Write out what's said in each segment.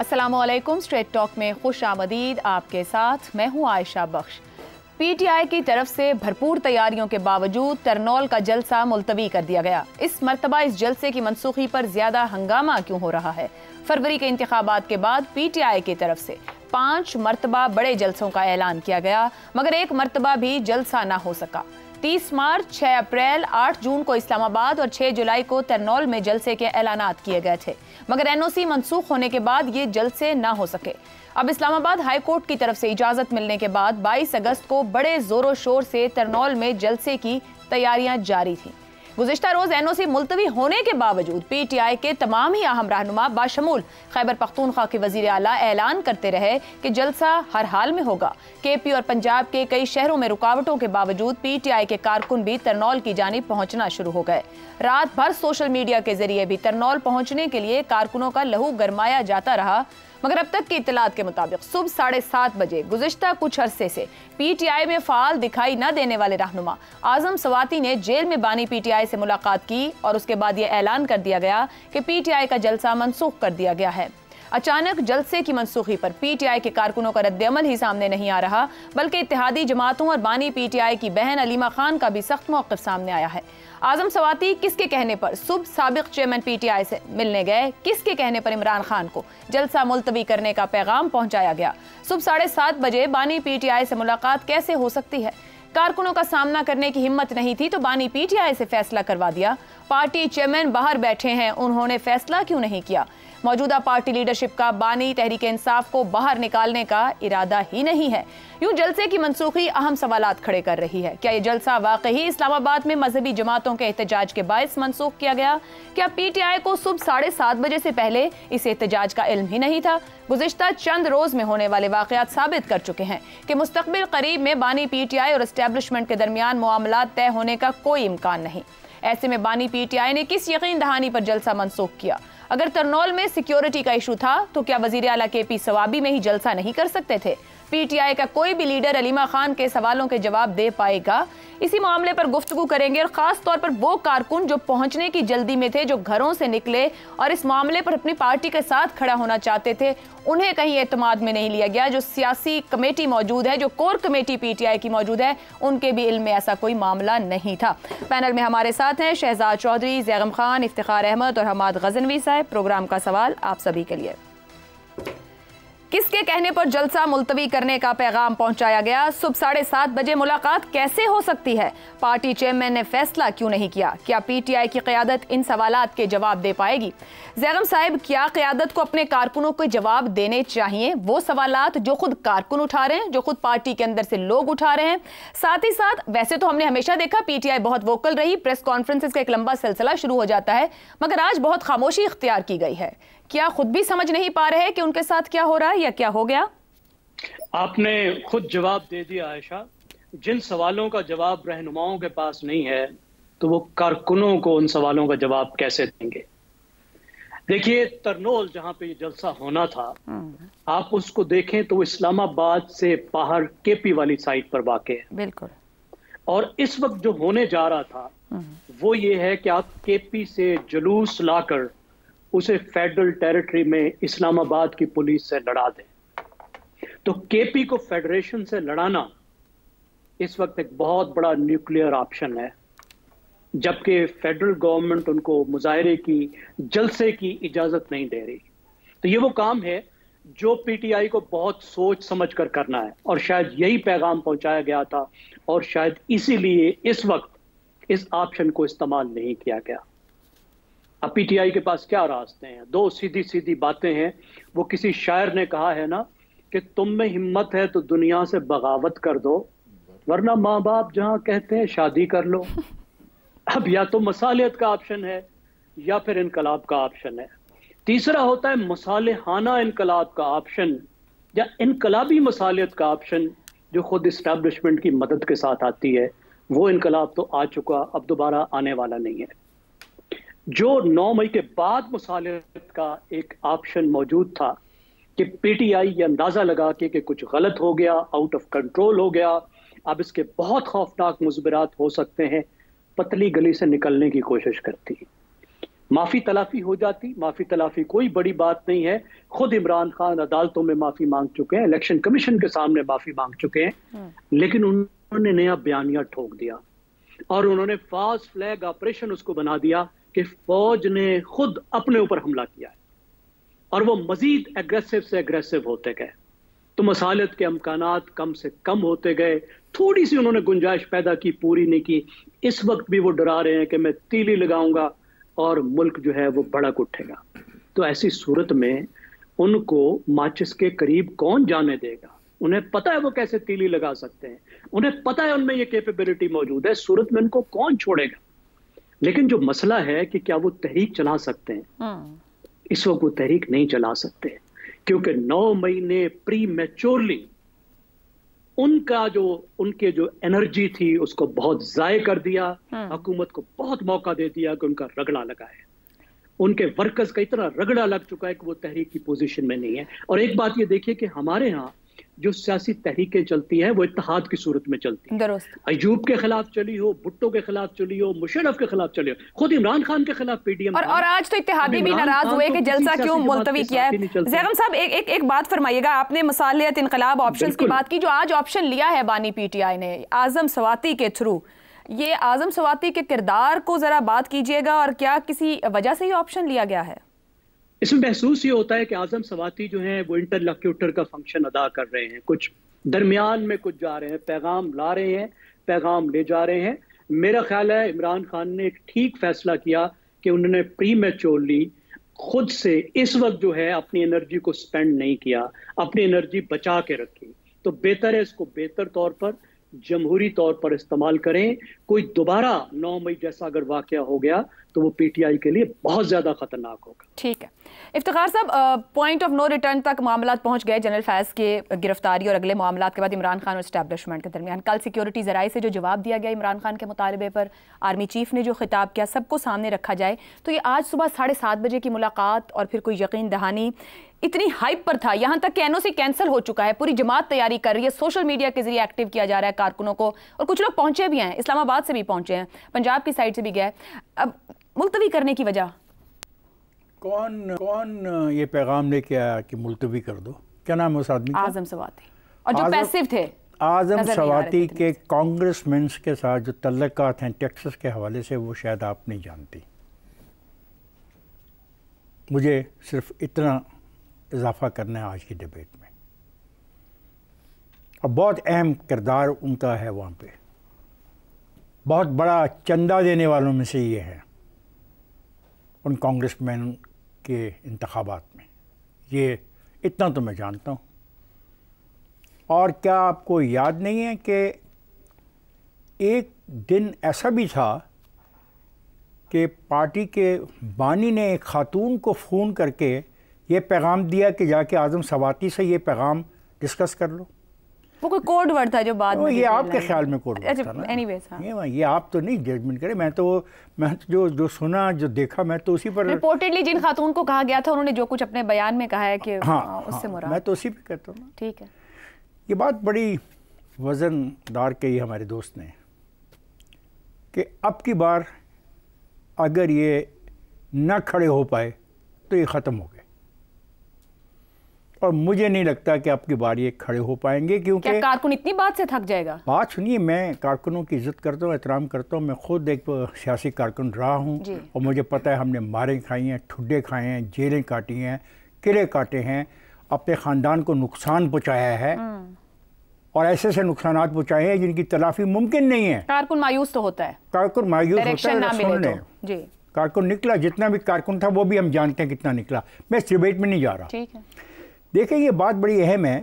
अस्सलामुअलैकुम। Straight talk में खुश आमदीद। आपके साथ मैं हूं आयशा बख्श। पीटीआई की तरफ से भरपूर तैयारियों के बावजूद टरनौल का जलसा मुलतवी कर दिया गया। इस मरतबा इस जलसे की मनसूखी पर ज्यादा हंगामा क्यों हो रहा है? फरवरी के इंतखाबात के बाद पीटीआई की तरफ से 5 मरतबा बड़े जलसों का ऐलान किया गया, मगर एक मरतबा भी जलसा ना हो सका। 30 मार्च, 6 अप्रैल, 8 जून को इस्लामाबाद और 6 जुलाई को टरनौल में जलसे के ऐलानात किए गए थे, मगर एनओसी मंसूख होने के बाद ये जलसे ना हो सके। अब इस्लामाबाद हाई कोर्ट की तरफ से इजाजत मिलने के बाद 22 अगस्त को बड़े जोरों शोर से टरनौल में जलसे की तैयारियां जारी थी। गुज़िश्ता रोज एनओसी मुलतवी होने के बावजूद पीटीआई के तमाम ही अहम रहनुमा बाशमूल खैबर पख्तूनख्वा के वजीर आला ऐलान करते रहे कि जलसा हर हाल में होगा। केपी और पंजाब के कई शहरों में रुकावटों के बावजूद पीटीआई के कारकुन भी टरनौल की जानिब पहुंचना शुरू हो गए। रात भर सोशल मीडिया के जरिए भी टरनौल पहुंचने के लिए कारकुनों का लहू गरमाया जाता रहा, मगर अब तक की इत्तलात के मुताबिक सुबह 7:30 बजे गुज़िश्ता कुछ अरसे से पीटीआई में फाल दिखाई न देने वाले रहनुमा आजम सवाती ने जेल में बानी पीटीआई से मुलाकात की और उसके बाद यह ऐलान कर दिया गया कि पीटीआई का जलसा मनसूख कर दिया गया है। अचानक जलसे की मनसूखी पर पीटीआई के कारकुनों का रद्द-ए-अमल ही सामने नहीं आ रहा, बल्कि इत्तेहादी जमातों और बानी पीटीआई की बहन अलीमा खान का भी सख्त मौक़िफ़ सामने आया है। आजम सवाती किसके कहने पर सुबह साबिक चेयरमैन पीटीआई से मिलने गए? किसके कहने पर इमरान खान को जलसा मुलतवी करने का पैगाम पहुंचाया गया? सुबह 7:30 बजे बानी पीटीआई से मुलाकात कैसे हो सकती है? कारकुनों का सामना करने की हिम्मत नहीं थी तो बानी पीटीआई से फैसला करवा दिया। पार्टी चेयरमैन बाहर बैठे हैं, उन्होंने फैसला क्यों नहीं किया? मौजूदा पार्टी लीडरशिप का बानी तहरीक इंसाफ को बाहर निकालने का इरादा ही नहीं है। यूं जलसे की मनसूखी अहम सवालात खड़े कर रही है। क्या ये जलसा वाकई इस्लामाबाद में मजहबी जमातों के एहतजाज के बायस मनसूख किया गया? क्या पीटीआई को सुबह 7:30 बजे से पहले इस एहतजाज का इल्म ही नहीं था? गुज़िश्ता चंद रोज में होने वाले वाकयात साबित कर चुके हैं कि मुस्तकबिल करीब में बानी पीटीआई और एस्टेब्लिशमेंट के दरमियान मामलात तय होने का कोई इम्कान नहीं। ऐसे में बानी पीटीआई ने किस यकीन दहानी पर जलसा मनसूख किया? अगर टरनौल में सिक्योरिटी का इशू था तो क्या वजीर आला केपी सवाबी में ही जलसा नहीं कर सकते थे? पीटीआई का कोई भी लीडर अलीमा खान के सवालों के जवाब दे पाएगा? इसी मामले पर गुफ्तगू करेंगे और खास तौर पर वो कारकुन जो पहुंचने की जल्दी में थे, जो घरों से निकले और इस मामले पर अपनी पार्टी के साथ खड़ा होना चाहते थे, उन्हें कहीं एतमाद में नहीं लिया गया। जो सियासी कमेटी मौजूद है, जो कोर कमेटी पीटीआई की मौजूद है, उनके भी इल्म में ऐसा कोई मामला नहीं था। पैनल में हमारे साथ हैं शहजाद चौधरी, जैगम खान, इफ्तिखार अहमद और हमाद गजनवी साहब। प्रोग्राम का सवाल आप सभी के लिए, किसके कहने पर जलसा मुलतवी करने का पैगाम पहुंचाया गया? सुबह 7:30 बजे मुलाकात कैसे हो सकती है? पार्टी चेयरमैन ने फैसला क्यों नहीं किया? क्या पीटीआई की क़यादत इन सवालात के जवाब दे पाएगी? जैगम साहिब, क्या क़यादत को अपने कारकुनों को जवाब देने चाहिए? वो सवालात जो खुद कारकुन उठा रहे हैं, जो खुद पार्टी के अंदर से लोग उठा रहे हैं। साथ ही साथ वैसे तो हमने हमेशा देखा पीटीआई बहुत वोकल रही, प्रेस कॉन्फ्रेंसेस का एक लंबा सिलसिला शुरू हो जाता है, मगर आज बहुत खामोशी इख्तियार की गई है। क्या खुद भी समझ नहीं पा रहे कि उनके साथ क्या हो रहा है या क्या हो गया? आपने खुद जवाब दे दिया आयशा। जिन सवालों का जवाब रहनुमाओं के पास नहीं है तो वो कारकुनों को उन सवालों का जवाब कैसे देंगे? देखिए, टरनौल जहां पे ये जलसा होना था, आप उसको देखें तो इस्लामाबाद से बाहर केपी वाली साइड पर वाक़ है। बिल्कुल। और इस वक्त जो होने जा रहा था वो ये है कि आप केपी से जुलूस लाकर उसे फेडरल टेरिटरी में इस्लामाबाद की पुलिस से लड़ा दें। तो केपी को फेडरेशन से लड़ाना इस वक्त एक बहुत बड़ा न्यूक्लियर ऑप्शन है, जबकि फेडरल गवर्नमेंट उनको मुजाहरे की, जलसे की इजाजत नहीं दे रही। तो ये वो काम है जो पीटीआई को बहुत सोच समझ कर करना है, और शायद यही पैगाम पहुंचाया गया था, और शायद इसीलिए इस वक्त इस ऑप्शन को इस्तेमाल नहीं किया गया। अब पीटीआई के पास क्या रास्ते हैं? दो सीधी सीधी बातें हैं। वो किसी शायर ने कहा है ना कि तुम में हिम्मत है तो दुनिया से बगावत कर दो, वरना माँ बाप जहां कहते हैं शादी कर लो। अब या तो मसालियत का ऑप्शन है या फिर इनकलाब का ऑप्शन है। तीसरा होता है मसालिहाना इनकलाब का ऑप्शन या इनकलाबी मसालियत का ऑप्शन, जो खुद इस्टेब्लिशमेंट की मदद के साथ आती है। वो इनकलाब तो आ चुका, अब दोबारा आने वाला नहीं है। जो 9 मई के बाद मुसालियत का एक ऑप्शन मौजूद था कि पीटीआई ये अंदाजा लगा के कि कुछ गलत हो गया, आउट ऑफ कंट्रोल हो गया, अब इसके बहुत खौफनाक मुज़बिरात हो सकते हैं, पतली गली से निकलने की कोशिश करती। माफी तलाफी हो जाती, माफी तलाफी कोई बड़ी बात नहीं है। खुद इमरान खान अदालतों में माफी मांग चुके हैं, इलेक्शन कमीशन के सामने माफी मांग चुके हैं, लेकिन उन्होंने नया बयानिया ठोक दिया और उन्होंने फास्ट फ्लैग ऑपरेशन उसको बना दिया कि फौज ने खुद अपने ऊपर हमला किया है और वो मजीद एग्रेसिव से एग्रेसिव होते गए। तो मसालत के अमकानात कम से कम होते गए। थोड़ी सी उन्होंने गुंजाइश पैदा की, पूरी नहीं की। इस वक्त भी वो डरा रहे हैं कि मैं तीली लगाऊंगा और मुल्क जो है वो भड़क उठेगा। तो ऐसी सूरत में उनको माचिस के करीब कौन जाने देगा? उन्हें पता है वो कैसे तीली लगा सकते हैं, उन्हें पता है उनमें ये कैपेबिलिटी मौजूद है। सूरत में उनको कौन छोड़ेगा? लेकिन जो मसला है कि क्या वो तहरीक चला सकते हैं? इस वक्त वो तहरीक नहीं चला सकते क्योंकि 9 महीने प्री मैच्योरली उनके जो एनर्जी थी उसको बहुत जाय कर दिया। हुकूमत को बहुत मौका दे दिया कि उनका रगड़ा लगाए। उनके वर्कर्स का इतना रगड़ा लग चुका है कि वो तहरीक की पोजीशन में नहीं है। और एक बात ये देखिए कि हमारे यहाँ जो सियासी तहरीकें चलती हैं वो इत्तेहाद की सूरत में चलती है। अयूब के खिलाफ चली हो, भुट्टो के खिलाफ चली हो, मुशर्रफ के खिलाफ चली हो, खुद इमरान खान के खिलाफ पीडीएम और आज तो इत्तेहादी भी नाराज हुए कि जलसा क्यों मुलतवी किया है। ज़ैगम साहब एक बात फरमाइएगा, आपने मसालियत इनकलाब ऑप्शंस की बात की, जो आज ऑप्शन लिया है बानी पीटीआई ने आजम सवाती के थ्रू, ये आजम सवाती के किरदार को जरा बात कीजिएगा और क्या किसी वजह से ये ऑप्शन लिया गया है? इसमें महसूस ये होता है कि आजम सवाती जो हैं वो इंटरलॉक्यूटर का फंक्शन अदा कर रहे हैं, कुछ दरमियान में कुछ जा रहे हैं, पैगाम ला रहे हैं, पैगाम ले जा रहे हैं। मेरा ख्याल है इमरान खान ने एक ठीक फैसला किया कि उन्होंने प्री मैच्योरली खुद से इस वक्त जो है अपनी एनर्जी को स्पेंड नहीं किया, अपनी एनर्जी बचा के रखी। तो बेहतर है इसको बेहतर तौर पर जमहूरी तौर पर इस्तेमाल करें। कोई दोबारा 9 मई जैसा अगर वाकया हो गया तो वो पीटीआई के लिए बहुत ज्यादा खतरनाक होगा। ठीक है इफ्तिखार साहब, पॉइंट ऑफ नो रिटर्न तक मामला पहुंच गए जनरल फैज़ के गिरफ्तारी और अगले मामला के बाद इमरान खान और एस्टैब्लिशमेंट के दरमियान। कल सिक्योरिटी ज़राए से जो जवाब दिया गया इमरान खान के मुतालबे पर, आर्मी चीफ ने जो खिताब किया, सबको सामने रखा जाए तो ये आज सुबह 7:30 बजे की मुलाकात और फिर कोई यकीन दहानी इतनी हाइप पर था, यहाँ तक कि एनओसी कैंसिल हो चुका है, पूरी जमात तैयारी कर रही है, सोशल मीडिया के जरिए एक्टिव किया जा रहा है कारकुनों को, और कुछ लोग पहुंचे भी हैं, इस्लामाबाद से भी पहुंचे हैं, पंजाब की साइड से भी गए। अब मुलतवी करने की वजह कौन ये पैगाम लेके आया कि मुलतवी कर दो? क्या नाम है उस आदमी का? आजम सवाती। और जो पैसिव थे आजम सवाती के कांग्रेसमैन के साथ जो तल्लुकात हैं टेक्सास के हवाले से, वो शायद आप नहीं जानती। मुझे सिर्फ इतना इजाफा करना है आज की डिबेट में, और बहुत अहम किरदार उनका है वहाँ पे, बहुत बड़ा चंदा देने वालों में से ये है उन कांग्रेसमैन के इंतखाबात में। ये इतना तो मैं जानता हूँ। और क्या आपको याद नहीं है कि एक दिन ऐसा भी था कि पार्टी के बानी ने एक खातून को फ़ोन करके ये पैगाम दिया कि जाके आजम सवाती से ये पैगाम डिस्कस कर लो? वो कोई कोड वर्ड था जो बाद में, ये आपके ख्याल में कोड वर्ड था ना? एनीवेज हाँ। ये आप तो नहीं जजमेंट करें, मैं तो जो सुना जो देखा मैं तो उसी पर। रिपोर्टेडली जिन खातून को कहा गया था उन्होंने जो कुछ अपने बयान में कहा है कि उससे मुराद, मैं तो उसी पे कहता हूँ। ठीक है, ये बात बड़ी वज़नदार कही हमारे दोस्त ने कि अब की बार अगर ये न खड़े हो पाए तो ये ख़त्म हो गए, और मुझे नहीं लगता कि आपकी बार ये खड़े हो पाएंगे, क्योंकि क्या कारकुन इतनी बात से थक जाएगा? बात सुनिए, मैं कारकुनों की इज़्ज़त करता हूँ, एहतराम करता हूँ। मैं खुद एक सियासी कारकुन रहा हूँ और मुझे पता है हमने मारें खाई हैं, ठुड्डे खाए हैं, जेलें काटी हैं, किले काटे हैं, अपने ख़ानदान को नुकसान पहुँचाया है और ऐसे नुकसानात पहुँचाए हैं जिनकी तलाफ़ी मुमकिन नहीं है। कारकुन मायूस तो होता है, कारकुन मायूस होता है। कारकुन निकला, जितना भी कारकुन था वो भी हम जानते हैं कितना निकला। मैं इस डिबेट में नहीं जा रहा। ठीक है, देखिए ये बात बड़ी अहम है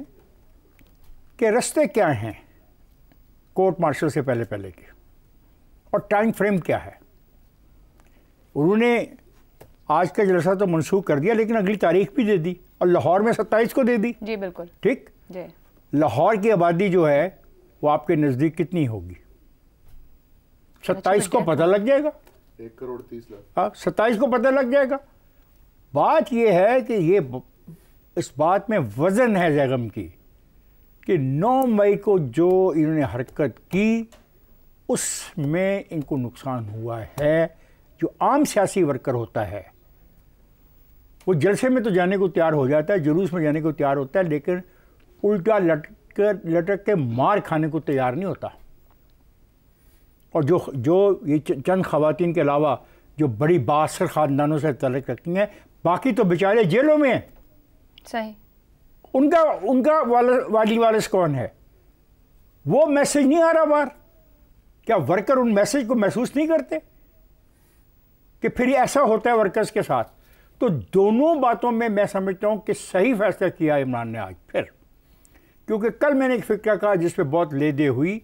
कि रास्ते क्या हैं कोर्ट मार्शल से पहले के, और टाइम फ्रेम क्या है। उन्होंने आज का जलसा तो मनसूख कर दिया, लेकिन अगली तारीख भी दे दी और लाहौर में 27 को दे दी। जी बिल्कुल ठीक जी। लाहौर की आबादी जो है वो आपके नज़दीक कितनी होगी? 27 को पता लग जाएगा, 1,30,00,000। हाँ 27 को पता लग जाएगा। बात ये है कि ये इस बात में वज़न है ज़ैगम की कि 9 मई को जो इन्होंने हरकत की उसमें इनको नुकसान हुआ है, जो आम सियासी वर्कर होता है वो जलसे में तो जाने को तैयार हो जाता है, जुलूस में जाने को तैयार होता है, लेकिन उल्टा लटक के मार खाने को तैयार नहीं होता। और जो ये चंद खवातीन के अलावा जो बड़ी बासर ख़ानदानों से तल्लुक़ रखती हैं, बाकी तो बेचारे जेलों में हैं। सही। उनका वालिस कौन है? वो मैसेज नहीं आ रहा बाहर। क्या वर्कर उन मैसेज को महसूस नहीं करते कि फिर ऐसा होता है वर्कर्स के साथ? तो दोनों बातों में मैं समझता हूं कि सही फैसला किया इमरान ने आज फिर, क्योंकि कल मैंने एक फिक्र कहा जिस पे बहुत लेदे हुई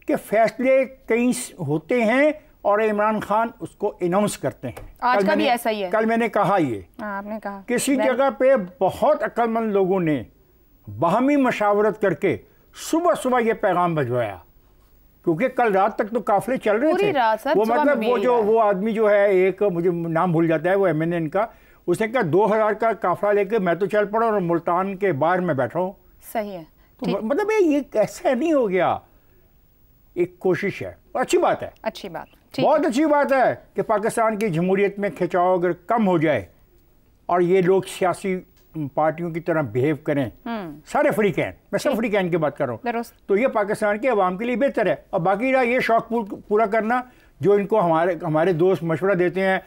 कि फैसले कई होते हैं और इमरान खान उसको अनाउंस करते हैं। आज का भी ऐसा ही है। कल मैंने कहा ये, आपने कहा किसी जगह पे बहुत अक्लमंद लोगों ने बाहमी मशावरत करके सुबह सुबह ये पैगाम भिजवाया, क्योंकि कल रात तक तो काफिले चल रहे थे। वो मतलब वो आदमी जो है, एक मुझे नाम भूल जाता है, वो MNN का, उसने कहा 2000 का काफिला लेके मैं तो चल पड़ा और मुल्तान के बाहर में बैठा हूँ। सही है। तो मतलब ये ऐसा नहीं हो गया, एक कोशिश है, अच्छी बात है, अच्छी बात, बहुत अच्छी बात है कि पाकिस्तान की जमहूरियत में खिंचाव अगर कम हो जाए और ये लोग सियासी पार्टियों की तरह बिहेव करें, सारे अफ्रीकन, मैं सब अफ्रीकन की बात कर रहा हूँ, तो ये पाकिस्तान के अवाम के लिए बेहतर है। और बाकी रहा ये शौक पूरा करना जो इनको हमारे दोस्त मशवरा देते हैं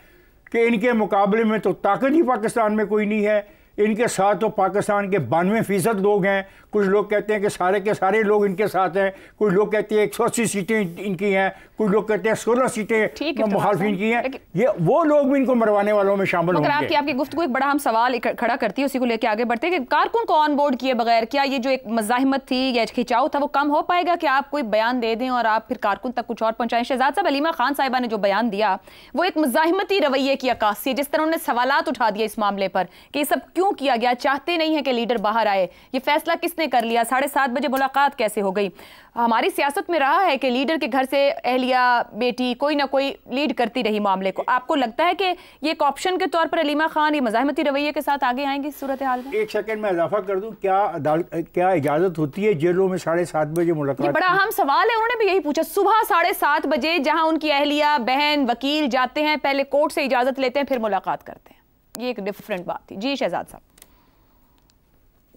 कि इनके मुकाबले में तो ताकत ही पाकिस्तान में कोई नहीं है, इनके साथ तो पाकिस्तान के 92% लोग हैं। कुछ लोग कहते हैं कि सारे के सारे लोग इनके साथ हैं, कुछ लोग कहते हैं 180 सीटें इनकी हैं, कुछ लोग कहते हैं 16 सीटें मुखालफिन की हैं। ये वो लोग भी इनको मरवाने वालों में शामिल होंगे। आपकी गुफ्तगू एक बड़ा हम सवाल खड़ा करती है, उसी को लेकर आगे बढ़ते हैं कि कारकुन को ऑन बोर्ड किए बगैर क्या ये जो एक मज़ाहिमत थी या खिंचाव था वो कम हो पाएगा? कि आप कोई बयान दे दें और आप फिर कारकुन तक कुछ और पहुंचाएं? शहजाद साहब, हलीमा खान साहिबा ने जो बयान दिया वो एक मज़ाहिमती रवैये की अक्कासी है, जिस तरह उन्होंने सवालात उठा दिया इस मामले पर कि ये सब क्यों किया गया, चाहते नहीं है कि लीडर बाहर आए, ये फैसला किसने कर लिया, 7:30 बजे मुलाकात कैसे हो गई? हमारी सियासत में रहा है कि लीडर के घर से अहलिया बेटी कोई ना कोई लीड करती रही मामले को। आपको लगता है कि ये एक ऑप्शन के तौर पर हलीमा खान ये मज़ाहिमती रवैये के साथ आगे आएंगी सूरत हाल में? एक सेकंड में इजाफा कर दूं, क्या इजाजत होती है जेलों में 7:30 बजे मुलाकात? ये बड़ा अहम सवाल है। उन्होंने भी यही पूछा, सुबह 7:30 बजे जहां उनकी अहलिया, बहन, वकील जाते हैं, पहले कोर्ट से इजाजत लेते हैं, फिर मुलाकात करते हैं। ये एक डिफरेंट बात थी। जी शहजाद साहब।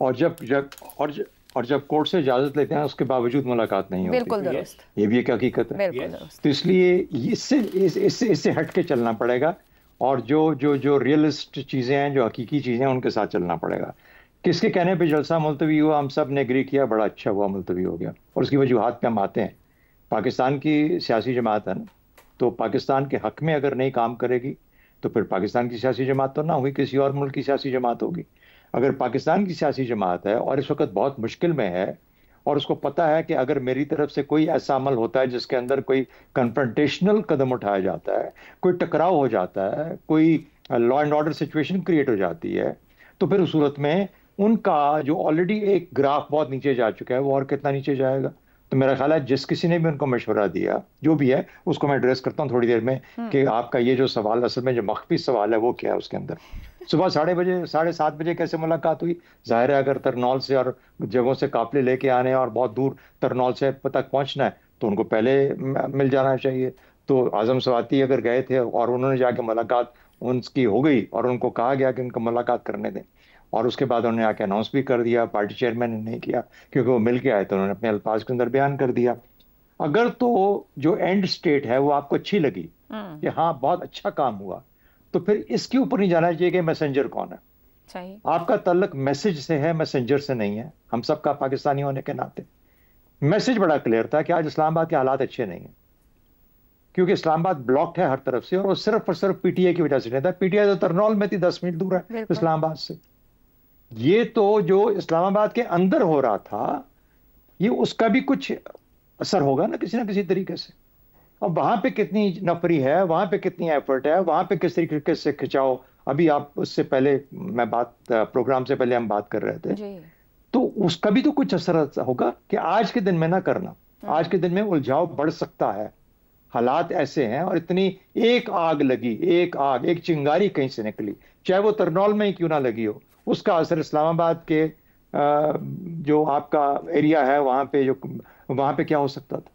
और जब कोर्ट से इजाजत लेते हैं उसके बावजूद मुलाकात नहीं होती। बिल्कुल दुरुस्त, ये भी एक हकीकत है। बिल्कुल दुरुस्त। तो इसलिए इससे हट के चलना पड़ेगा और जो रियलिस्ट चीजें हैं, जो हकीकी चीजें हैं, उनके साथ चलना पड़ेगा। किसके कहने पे जलसा मुलतवी हुआ, हम सब ने एग्री किया, बड़ा अच्छा हुआ मुलतवी हो गया। और उसकी वजूहात पे हम आते हैं। पाकिस्तान की सियासी जमात है ना, तो पाकिस्तान के हक में अगर नहीं काम करेगी तो फिर पाकिस्तान की सियासी जमात तो ना होगी, किसी और मुल्क की सियासी जमात होगी। अगर पाकिस्तान की सियासी जमात है और इस वक्त बहुत मुश्किल में है और उसको पता है कि अगर मेरी तरफ से कोई ऐसा अमल होता है जिसके अंदर कोई कन्फ्रंटेशनल कदम उठाया जाता है, कोई टकराव हो जाता है, कोई law and order situation create हो जाती है, तो फिर उस सूरत में उनका जो ऑलरेडी एक ग्राफ बहुत नीचे जा चुका है वो और कितना नीचे जाएगा। तो मेरा ख्याल है जिस किसी ने भी उनको मशवरा दिया, जो भी है, उसको मैं एड्रेस करता हूँ थोड़ी देर में कि आपका ये जो सवाल असल में जो मख्फी सवाल है वो क्या है उसके अंदर। सुबह 7:30 बजे कैसे मुलाकात हुई? जाहिर है अगर तरनौल से और जगहों से काफिले लेके आने और बहुत दूर तरनौल से तक पहुंचना है तो उनको पहले मिल जाना चाहिए। तो आजम स्वाति अगर गए थे और उन्होंने जाके मुलाकात उनकी हो गई और उनको कहा गया कि उनको मुलाकात करने दें, और उसके बाद उन्होंने आके अनाउंस भी कर दिया, पार्टी चेयरमैन ने नहीं किया क्योंकि वो मिल के आए तो उन्होंने अपने अल्फाज के अंदर बयान कर दिया। अगर तो जो एंड स्टेट है वो आपको अच्छी लगी कि हाँ बहुत अच्छा काम हुआ, तो फिर इसके ऊपर नहीं जाना चाहिए कि मैसेंजर कौन है। चाहिए आपका ताल्लुक मैसेज से है, मैसेंजर से नहीं है। हम सबका पाकिस्तानी होने के नाते मैसेज बड़ा क्लियर था कि आज इस्लामाबाद के हालात अच्छे नहीं है, क्योंकि इस्लामाबाद ब्लॉक्ड है हर तरफ से, और वो सिर्फ और सिर्फ पीटीआई की वजह से नहीं था। पीटीआई तो तरनौल में थी, 10 मिनट दूर है इस्लामाबाद से। ये तो जो इस्लामाबाद के अंदर हो रहा था, ये उसका भी कुछ असर होगा ना किसी तरीके से। और वहां पे कितनी नफरी है, वहां पे कितनी एफर्ट है, वहां पे किस तरीके से खिंचाओ। अभी आप उससे पहले प्रोग्राम से पहले हम बात कर रहे थे जी। तो उसका भी तो कुछ असर होगा कि आज के दिन में ना करना। आज के दिन में उलझाव बढ़ सकता है, हालात ऐसे हैं। और इतनी एक आग लगी, एक चिंगारी कहीं से निकली, चाहे वो तरनौल में ही क्यों ना लगी हो, उसका असर इस्लामाबाद के जो आपका एरिया है वहां पे क्या हो सकता था।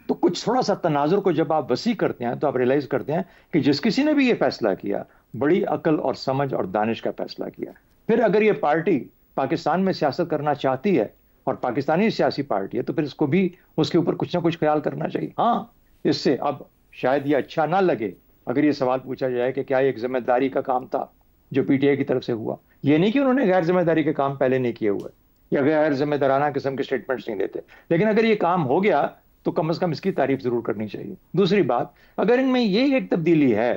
तो कुछ थोड़ा सा तनाजुर को जब आप वसी करते हैं तो आप रियलाइज करते हैं कि जिस किसी ने भी ये फैसला किया बड़ी अकल और समझ और दानिश का फैसला किया। फिर अगर ये पार्टी पाकिस्तान में सियासत करना चाहती है और पाकिस्तानी सियासी पार्टी है तो फिर इसको भी उसके ऊपर कुछ ना कुछ ख्याल करना चाहिए। हाँ, इससे अब शायद ये अच्छा ना लगे अगर ये सवाल पूछा जाए कि क्या ये एक जिम्मेदारी का काम था जो पीटीआई की तरफ से हुआ। ये नहीं कि उन्होंने गैर जिम्मेदारी के काम पहले नहीं किए हुए या गैर जिम्मेदाराना किस्म के स्टेटमेंट्स नहीं देते, लेकिन अगर ये काम हो गया तो कम से कम इसकी तारीफ जरूर करनी चाहिए। दूसरी बात, अगर इनमें ये एक तब्दीली है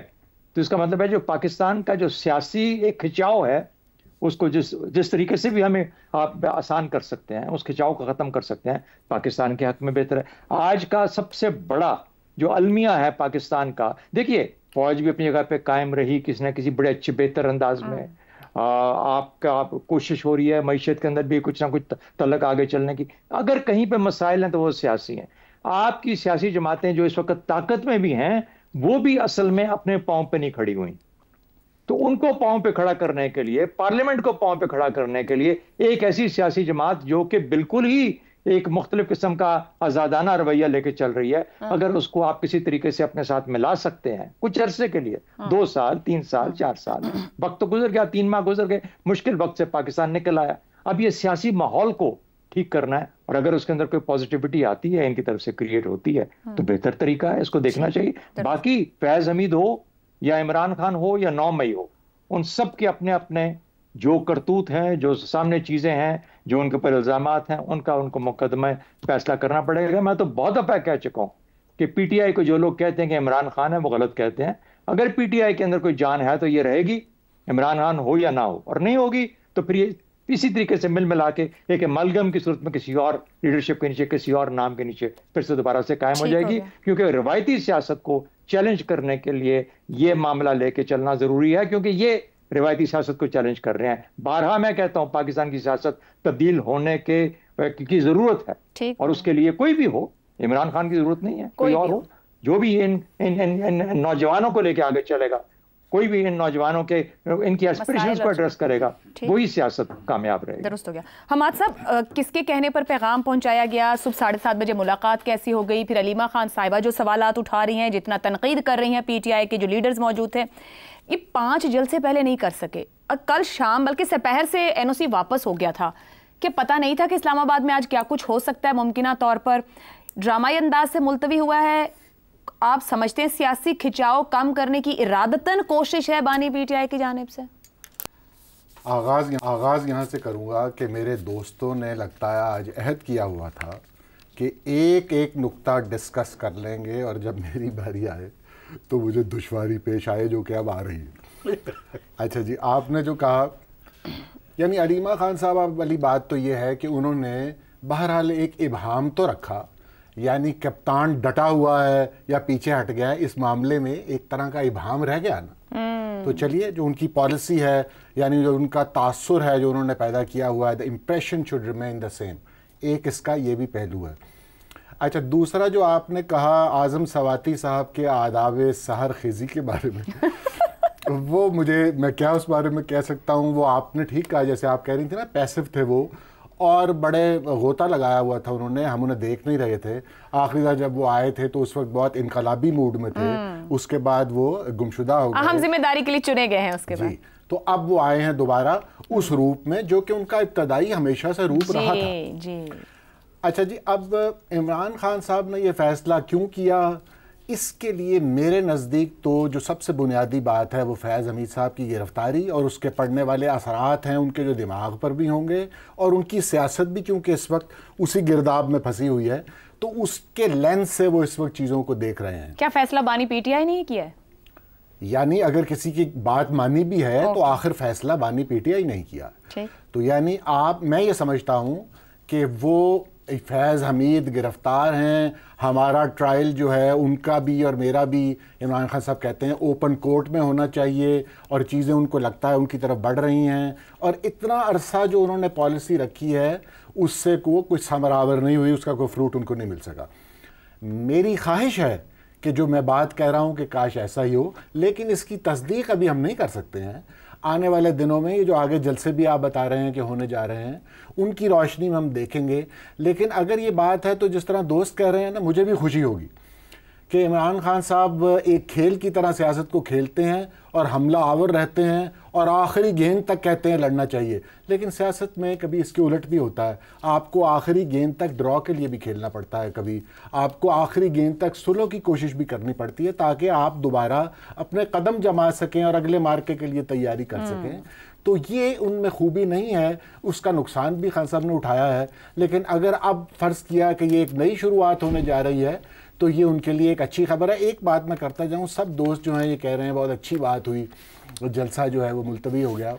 तो इसका मतलब है जो पाकिस्तान का जो सियासी एक खिंचाव है उसको जिस तरीके से भी हमें आप आसान कर सकते हैं, उस खिंचाव को खत्म कर सकते हैं, पाकिस्तान के हक में बेहतर है। आज का सबसे बड़ा जो अलमिया है पाकिस्तान का, देखिए फौज भी अपनी जगह पे कायम रही किसी न किसी बड़े अच्छे बेहतर अंदाज में। आपका कोशिश हो रही है मईशत के अंदर भी कुछ ना कुछ तलक आगे चलने की। अगर कहीं पे मसाइल हैं तो वो सियासी हैं। आपकी सियासी जमातें जो इस वक्त ताकत में भी हैं वो भी असल में अपने पांव पे नहीं खड़ी हुई, तो उनको पांव पे खड़ा करने के लिए, पार्लियामेंट को पांव पे खड़ा करने के लिए एक ऐसी सियासी जमात जो कि बिल्कुल ही एक मुख्तलिफ किस्म का आजादाना रवैया लेके चल रही है, अगर उसको आप किसी तरीके से अपने साथ मिला सकते हैं कुछ अरसे के लिए, 2 साल 3 साल 4 साल, वक्त तो गुजर गया, 3 माह गुजर गए, मुश्किल वक्त से पाकिस्तान निकल आया। अब ये सियासी माहौल को ठीक करना है और अगर उसके अंदर कोई पॉजिटिविटी आती है इनकी तरफ से क्रिएट होती है तो बेहतर तरीका है, इसको देखना चाहिए। बाकी फैज हमीद हो या इमरान खान हो या 9 मई हो, उन सब के अपने अपने जो करतूत हैं, जो सामने चीजें हैं, जो उनके ऊपर इल्जामात हैं, उनको मुकदमे फैसला करना पड़ेगा। मैं तो बहुत दफा कह चुका हूं कि पीटीआई को जो लोग कहते हैं कि इमरान खान है वो गलत कहते हैं। अगर पीटीआई के अंदर कोई जान है तो ये रहेगी, इमरान खान हो या ना हो, और नहीं होगी तो फिर ये इसी तरीके से मिल मिला के एक अमलगम की सूरत में किसी और लीडरशिप के नीचे, किसी और नाम के नीचे फिर से दोबारा से कायम हो जाएगी। क्योंकि रिवायती सियासत को चैलेंज करने के लिए ये मामला लेके चलना जरूरी है, क्योंकि ये रिवायती सियासत को चैलेंज कर रहे हैं। बारहा मैं कहता हूं पाकिस्तान की सियासत तब्दील होने की जरूरत है, और उसके लिए कोई भी हो, इमरान खान की जरूरत नहीं है, कोई और हो जो भी इन नौजवानों को लेके आगे चलेगा, कोई भी इन नौजवानों के इनकी एस्पिरेशंस को एड्रेस करेगा, वही सियासत कामयाब रहेगी। दुरुस्त हो गया। हमाद साहब, किसके कहने पर पैगाम पहुंचाया गया? सुबह 7:30 बजे मुलाकात कैसी हो गई? फिर अलीमा खान साहिबा जो सवालात उठा रही हैं, जितना तनकीद कर रही हैं पीटीआई के जो लीडर्स मौजूद थे, ये 5 जलसे पहले नहीं कर सके और कल शाम बल्कि दोपहर से एनओसी वापस हो गया था कि पता नहीं था कि इस्लामाबाद में आज क्या कुछ हो सकता है। मुमकिना तौर पर ड्रामाई अंदाज से मुलतवी हुआ है। आप समझते हैं सियासी खिंचाव कम करने की इरादतन कोशिश है बानी पीटीआई की जानिब से? आगाज यहाँ से करूँगा कि मेरे दोस्तों ने लगता है आज अहद किया हुआ था कि एक एक नुक्ता डिस्कस कर लेंगे, और जब मेरी बारी आए तो मुझे दुश्वारी पेश आए जो कि अब आ रही है। अच्छा जी, आपने जो कहा, यानी अलीमा खान साहब वाली बात तो ये है कि उन्होंने बहरहाल एक इबहाम तो रखा, यानी कप्तान डटा हुआ है या पीछे हट गया है, इस मामले में एक तरह का इबहाम रह गया ना। तो चलिए, जो उनकी पॉलिसी है, यानी जो उनका तासुर है जो उन्होंने पैदा किया हुआ है, the impression should remain the same, एक इसका ये भी पहलू है। अच्छा, दूसरा जो आपने कहा आज़म सवाती साहब के आदाब सहर खिजी के बारे में वो मैं क्या उस बारे में कह सकता हूँ, वो आपने ठीक कहा, जैसे आप कह रही थी ना, पैसिव थे वो और बड़े गोता लगाया हुआ था उन्होंने, हम उन्हें देख नहीं रहे थे। आखिरी बार जब वो आए थे तो उस वक्त बहुत इनकलाबी मूड में थे, उसके बाद वो गुमशुदा हो गए, हम जिम्मेदारी के लिए चुने गए हैं उसके बाद। तो अब वो आए हैं दोबारा उस रूप में जो कि उनका इब्तदाई हमेशा से रूप रहा था। जी। अच्छा जी, अब इमरान खान साहब ने ये फैसला क्यों किया, इसके लिए मेरे नज़दीक तो जो सबसे बुनियादी बात है वो फैज़ हमीद साहब की गिरफ्तारी और उसके पड़ने वाले असरात हैं, उनके जो दिमाग पर भी होंगे, और उनकी सियासत भी क्योंकि इस वक्त उसी गिरदाब में फंसी हुई है, तो उसके लेंस से वो इस वक्त चीज़ों को देख रहे हैं। क्या फैसला बानी पीटीआई नहीं किया है? यानी अगर किसी की बात मानी भी है तो आखिर फैसला बानी पीटीआई नहीं किया। तो यानी मैं ये समझता हूँ कि वो फैज़ हमीद गिरफ्तार हैं, हमारा ट्रायल जो है उनका भी और मेरा भी, इमरान खान साहब कहते हैं ओपन कोर्ट में होना चाहिए, और चीज़ें उनको लगता है उनकी तरफ बढ़ रही हैं, और इतना अरसा जो उन्होंने पॉलिसी रखी है उससे को कुछ समरावर नहीं हुई, उसका कोई फ्रूट उनको नहीं मिल सका। मेरी ख्वाहिश है कि जो मैं बात कह रहा हूँ कि काश ऐसा ही हो, लेकिन इसकी तस्दीक अभी हम नहीं कर सकते हैं। आने वाले दिनों में ये जो आगे जलसे भी आप बता रहे हैं कि होने जा रहे हैं, उनकी रोशनी में हम देखेंगे। लेकिन अगर ये बात है तो जिस तरह दोस्त कह रहे हैं ना, मुझे भी खुशी होगी कि इमरान खान साहब एक खेल की तरह सियासत को खेलते हैं और हमला आवर रहते हैं और आखिरी गेंद तक कहते हैं लड़ना चाहिए। लेकिन सियासत में कभी इसके उलट भी होता है, आपको आखिरी गेंद तक ड्रॉ के लिए भी खेलना पड़ता है, कभी आपको आखिरी गेंद तक सुलह की कोशिश भी करनी पड़ती है ताकि आप दोबारा अपने कदम जमा सकें और अगले मार्के के लिए तैयारी कर सकें। तो ये उनमें खूबी नहीं है, उसका नुकसान भी खान साहब ने उठाया है। लेकिन अगर अब फ़र्ज़ किया कि ये एक नई शुरुआत होने जा रही है तो ये उनके लिए एक अच्छी खबर है। एक बात मैं करता जाऊँ, सब दोस्त जो हैं ये कह रहे हैं बहुत अच्छी बात हुई, जलसा जो है वो मुलतवी हो गया।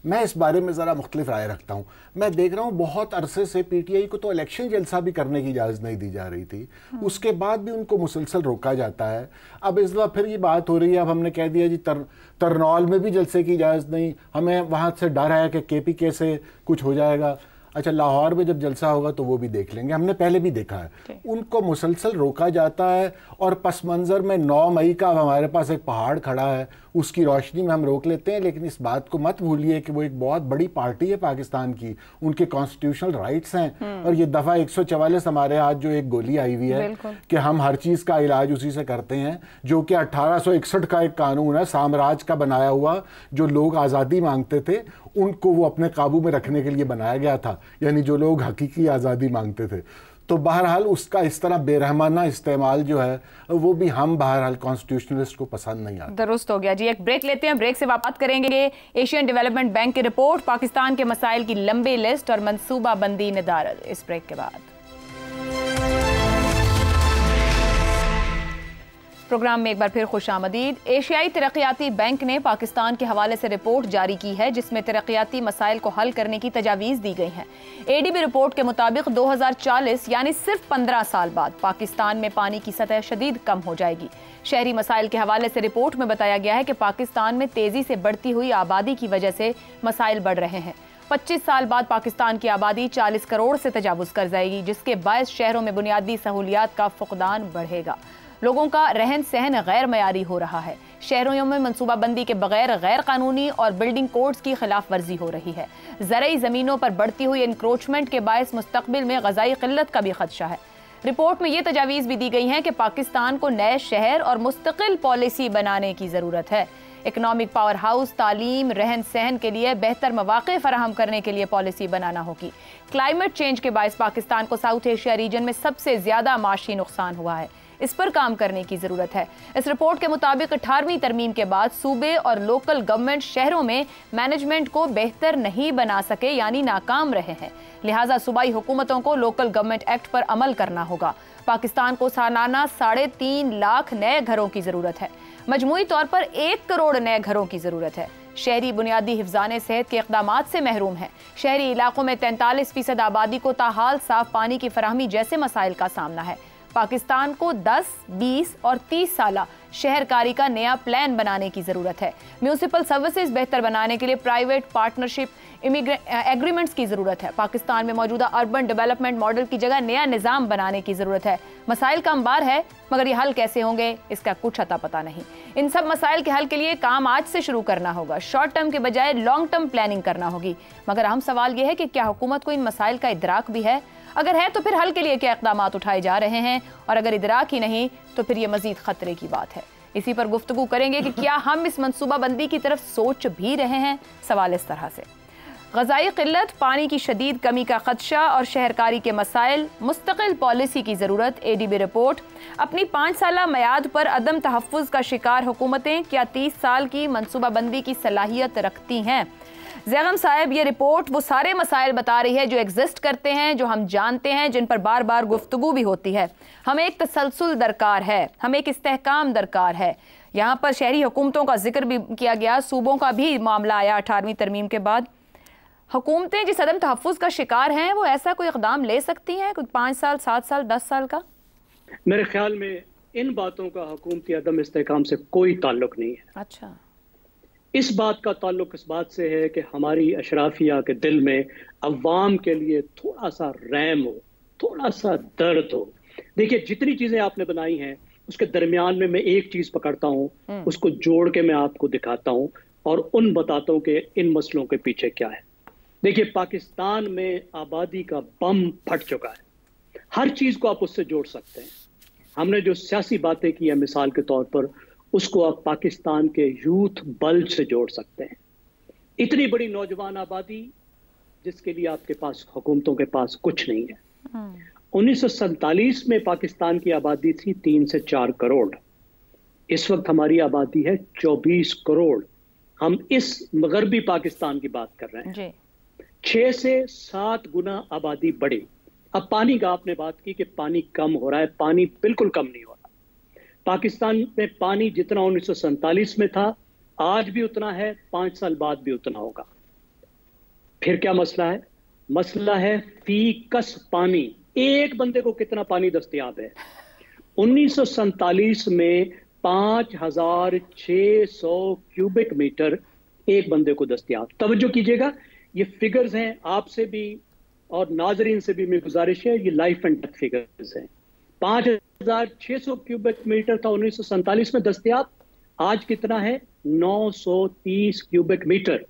मैं इस बारे में ज़रा मुख्तलिफ राय रखता हूँ। मैं देख रहा हूँ बहुत अरसे से पीटीआई को तो इलेक्शन जलसा भी करने की इजाज़त नहीं दी जा रही थी, उसके बाद भी उनको मुसलसल रोका जाता है। अब इस दफ़ा फिर ये बात हो रही है, अब हमने कह दिया जी तरनौल में भी जलसे की इजाज़त नहीं, हमें वहाँ से डर है कि केपीके से कुछ हो जाएगा। अच्छा, लाहौर में जब जलसा होगा तो वो भी देख लेंगे, हमने पहले भी देखा है। उनको मुसलसल रोका जाता है और पस मंज़र में 9 मई का हमारे पास एक पहाड़ खड़ा है, उसकी रोशनी में हम रोक लेते हैं। लेकिन इस बात को मत भूलिए कि वो एक बहुत बड़ी पार्टी है पाकिस्तान की, उनके कॉन्स्टिट्यूशनल राइट्स हैं। और ये दफ़ा 144 हमारे हाथ जो एक गोली आई हुई है कि हम हर चीज़ का इलाज उसी से करते हैं, जो कि 1861 का एक कानून है साम्राज्य का बनाया हुआ, जो लोग आज़ादी मांगते थे उनको वो अपने काबू में रखने के लिए बनाया गया था, यानी जो लोग हकीकी आज़ादी मांगते थे। तो बहरहाल उसका इस तरह बेरहमाना इस्तेमाल जो है वो भी हम बहरहाल कॉन्स्टिट्यूशनलिस्ट को पसंद नहीं आता। दुरुस्त हो गया जी। एक ब्रेक लेते हैं, ब्रेक से बात करेंगे एशियन डेवलपमेंट बैंक की रिपोर्ट, पाकिस्तान के मसाइल की लंबी लिस्ट और मंसूबाबंदी निदारत, इस ब्रेक के बाद। प्रोग्राम में एक बार फिर खुशामदीद। एशियाई तरक्याती बैंक ने पाकिस्तान के हवाले से रिपोर्ट जारी की है जिसमें तरक्याती मसाइल को हल करने की तजावीज़ दी गई हैं। एडीबी रिपोर्ट के मुताबिक 2040 यानी सिर्फ 15 साल बाद पाकिस्तान में पानी की सतह शदीद कम हो जाएगी। शहरी मसाइल के हवाले से रिपोर्ट में बताया गया है कि पाकिस्तान में तेजी से बढ़ती हुई आबादी की वजह से मसाइल बढ़ रहे हैं। 25 साल बाद पाकिस्तान की आबादी 40 करोड़ से तजावुज़ कर जाएगी, जिसके बायस शहरों में बुनियादी सहूलियात का फुकदान बढ़ेगा। लोगों का रहन सहन गैर मयारी हो रहा है। शहरों में मनसूबाबंदी के बगैर गैर कानूनी और बिल्डिंग कोड्स की खिलाफ वर्जी हो रही है। ज़रई ज़मीनों पर बढ़ती हुई इंक्रोचमेंट के बायस मुस्तकबिल में ग़ज़ाई क़िल्लत का भी खदशा है। रिपोर्ट में ये तजावीज़ भी दी गई हैं कि पाकिस्तान को नए शहर और मुस्तकिल पॉलिसी बनाने की ज़रूरत है। इकनॉमिक पावर हाउस, तालीम, रहन सहन के लिए बेहतर मौक़े फराहम करने के लिए पॉलिसी बनाना होगी। क्लाइमेट चेंज के बायस पाकिस्तान को साउथ एशिया रीजन में सबसे ज़्यादा माशी नुकसान हुआ है, इस पर काम करने की जरूरत है। इस रिपोर्ट के मुताबिक 18वीं तरमीम के बाद सूबे और लोकल गवर्नमेंट शहरों में मैनेजमेंट को बेहतर नहीं बना सके यानी नाकाम रहे हैं। लिहाजा सूबाई हुकूमतों को लोकल गवर्नमेंट एक्ट पर अमल करना होगा। पाकिस्तान को सालाना 3.5 लाख नए घरों की जरूरत है। मजमूई तौर पर 1 करोड़ नए घरों की जरूरत है। शहरी बुनियादी हिफ्ज़ाने सेहत के इक़दामात से महरूम है। शहरी इलाकों में 43% आबादी को ताहाल साफ पानी की फराहमी जैसे मसाइल का सामना है। पाकिस्तान को 10, 20 और 30 साला शहरकारी का नया प्लान बनाने की जरूरत है। म्यूनिसिपल सर्विसेज बेहतर बनाने के लिए प्राइवेट पार्टनरशिप एग्रीमेंट्स की जरूरत है। पाकिस्तान में मौजूदा अर्बन डेवलपमेंट मॉडल की जगह नया निज़ाम बनाने की जरूरत है। मसाइल का अंबार है, मगर ये हल कैसे होंगे इसका कुछ अता पता नहीं। इन सब मसाइल के हल के लिए काम आज से शुरू करना होगा। शॉर्ट टर्म के बजाय लॉन्ग टर्म प्लानिंग करना होगी। मगर अहम सवाल यह है कि क्या हुकूमत को इन मसाइल का इदराक भी है? अगर है तो फिर हल के लिए क्या इक़दामात उठाए जा रहे हैं, और अगर इदराक ही नहीं तो फिर ये मजीद खतरे की बात है। इसी पर गुफ्तगू करेंगे कि क्या हम इस मनसूबाबंदी की तरफ सोच भी रहे हैं। सवाल इस तरह से, ग़ज़ाई क़िल्लत, पानी की शदीद कमी का खदशा और शहरकारी के मसाइल, मुस्तकिल पॉलिसी की ज़रूरत। एडीबी रिपोर्ट, अपनी 5 साला मयाद पर अदम तहफ़्फ़ुज़ का शिकार हुकूमतें क्या 30 साल की मनसूबाबंदी की सलाहियत रखती हैं? ज़ैगम साहब, ये रिपोर्ट वो सारे मसाइल बता रही है जो एग्जिस्ट करते हैं, जो हम जानते हैं, जिन पर बार बार गुफ्तगू भी होती है। हमें एक तसलसल दरकार है, हमें एक इस्तेहकाम दरकार है। यहाँ पर शहरी हुकूमतों का जिक्र भी किया गया, सूबों का भी मामला आया 18वीं तरमीम के बाद। हुकूमतें जिस अदम तहफ़्फ़ुज़ का शिकार हैं वो ऐसा कोई इक़दाम ले सकती हैं, कुछ 5 साल, 7 साल, 10 साल का? मेरे ख्याल में इन बातों का हुकूमती अदम इस्तेहकाम से कोई ताल्लुक नहीं है। अच्छा, इस बात का ताल्लुक इस बात से है कि हमारी अशराफिया के दिल में अवाम के लिए थोड़ा सा रहम हो, थोड़ा सा दर्द हो। देखिए, जितनी चीज़ें आपने बनाई हैं उसके दरमियान में मैं एक चीज पकड़ता हूँ, उसको जोड़ के मैं आपको दिखाता हूँ और उन बताता हूँ कि इन मसलों के पीछे क्या है। देखिए, पाकिस्तान में आबादी का बम फट चुका है। हर चीज को आप उससे जोड़ सकते हैं। हमने जो सियासी बातें की है मिसाल के तौर पर, उसको आप पाकिस्तान के यूथ बल्ज से जोड़ सकते हैं। इतनी बड़ी नौजवान आबादी जिसके लिए आपके पास हुकूमतों के पास कुछ नहीं है। 1947 में पाकिस्तान की आबादी थी 3 से 4 करोड़। इस वक्त हमारी आबादी है 24 करोड़। हम इस मगरबी पाकिस्तान की बात कर रहे हैं। 6 से 7 गुना आबादी बढ़ी। अब पानी का आपने बात की कि पानी कम हो रहा है। पानी बिल्कुल कम नहीं हो रहा। पाकिस्तान में पानी जितना 1947 में था आज भी उतना है, 5 साल बाद भी उतना होगा। फिर क्या मसला है? मसला है फीकस पानी। एक बंदे को कितना पानी दस्तयाब है? 1947 में 5600 क्यूबिक मीटर एक बंदे को दस्तयाब। तवज्जो कीजिएगा, ये फिगर्स हैं, आपसे भी और नाजरीन से भी मेरी गुजारिश है, ये लाइफ एंड डेथ फिगर्स हैं। 5600 क्यूबिक मीटर था 1947 में दस्तयाब, आज कितना है? 930 क्यूबिक मीटर।